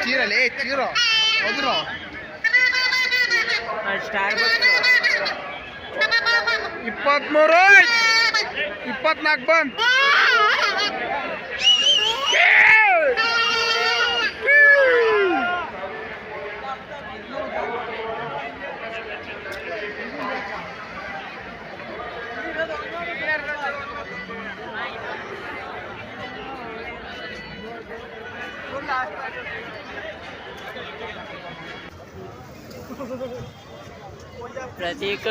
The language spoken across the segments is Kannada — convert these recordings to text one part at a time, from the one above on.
ಚೀರಲೇ ಚೀರೋ ಹೋದ್ರು ಸ್ಟಾರ್ 23 24 ಬಂದ್ प्रतीक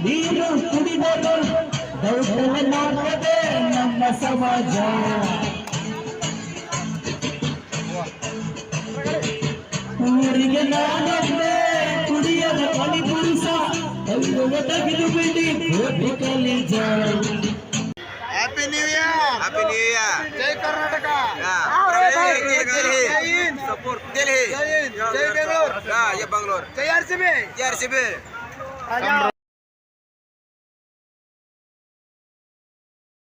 ನೀರು ಕುಡಿದರು ದೌರ್ಬಲ್ಯ ಮಾಡುವುದೇ ನಮ್ಮ ಸಮಾಜ. ಊರಿಗೆ ನಾನೊಬ್ಬೇ ಕುಡಿಯದ ಕಲಿಪುರುಷ ತಗಿಲು ಬಿಡಿ ಕಲಿಜ. Happy new year, happy new year. ಜೈ ಕರ್ನಾಟಕ, ಸಪೋರ್ಟ್ ಜೈ ಬೆಂಗಳೂರು, ये बंगलोर ಜೈ ಆರ್ ಸಿ ಬಿ.